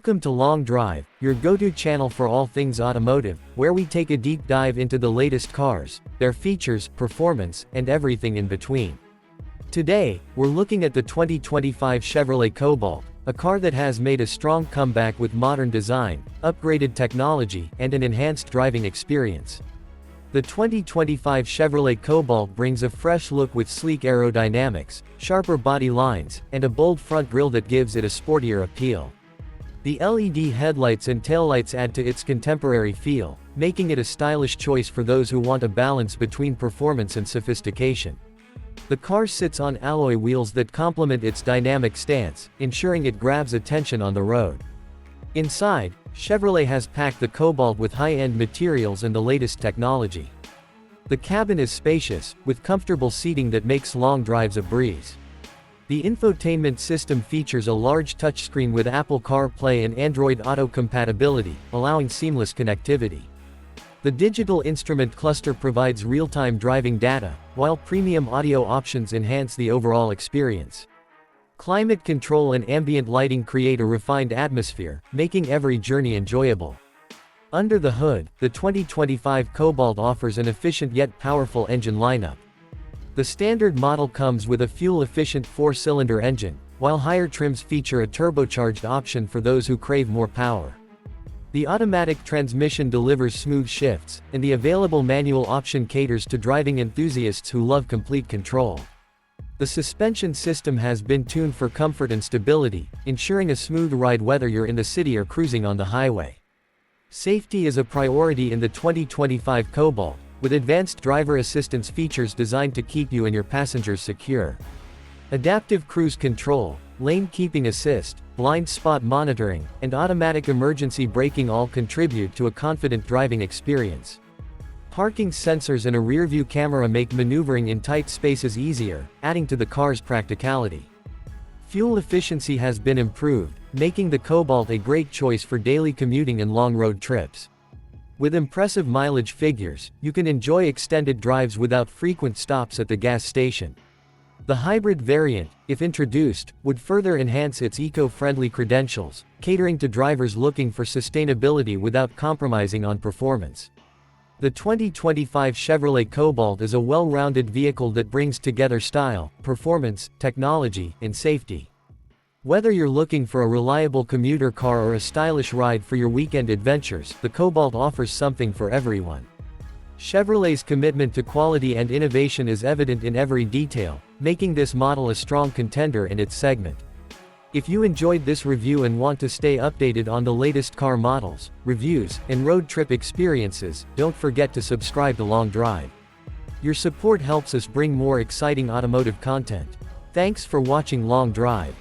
Welcome to Long Drive, your go-to channel for all things automotive, where we take a deep dive into the latest cars, their features, performance, and everything in between. Today, we're looking at the 2025 Chevrolet Cobalt, a car that has made a strong comeback with modern design, upgraded technology, and an enhanced driving experience. The 2025 Chevrolet Cobalt brings a fresh look with sleek aerodynamics, sharper body lines, and a bold front grille that gives it a sportier appeal. The LED headlights and taillights add to its contemporary feel, making it a stylish choice for those who want a balance between performance and sophistication. The car sits on alloy wheels that complement its dynamic stance, ensuring it grabs attention on the road. Inside, Chevrolet has packed the Cobalt with high-end materials and the latest technology. The cabin is spacious, with comfortable seating that makes long drives a breeze. The infotainment system features a large touchscreen with Apple CarPlay and Android Auto compatibility, allowing seamless connectivity. The digital instrument cluster provides real-time driving data, while premium audio options enhance the overall experience. Climate control and ambient lighting create a refined atmosphere, making every journey enjoyable. Under the hood, the 2025 Cobalt offers an efficient yet powerful engine lineup. The standard model comes with a fuel-efficient 4-cylinder engine, while higher trims feature a turbocharged option for those who crave more power. The automatic transmission delivers smooth shifts, and the available manual option caters to driving enthusiasts who love complete control. The suspension system has been tuned for comfort and stability, ensuring a smooth ride whether you're in the city or cruising on the highway. Safety is a priority in the 2025 Cobalt, with advanced driver assistance features designed to keep you and your passengers secure. Adaptive cruise control, lane keeping assist, blind spot monitoring, and automatic emergency braking all contribute to a confident driving experience. Parking sensors and a rear-view camera make maneuvering in tight spaces easier, adding to the car's practicality. Fuel efficiency has been improved, making the Cobalt a great choice for daily commuting and long road trips. With impressive mileage figures, you can enjoy extended drives without frequent stops at the gas station. The hybrid variant, if introduced, would further enhance its eco-friendly credentials, catering to drivers looking for sustainability without compromising on performance. The 2025 Chevrolet Cobalt is a well-rounded vehicle that brings together style, performance, technology, and safety. Whether you're looking for a reliable commuter car or a stylish ride for your weekend adventures, the Cobalt offers something for everyone. Chevrolet's commitment to quality and innovation is evident in every detail, making this model a strong contender in its segment. If you enjoyed this review and want to stay updated on the latest car models, reviews, and road trip experiences, don't forget to subscribe to Long Drive. Your support helps us bring more exciting automotive content. Thanks for watching Long Drive.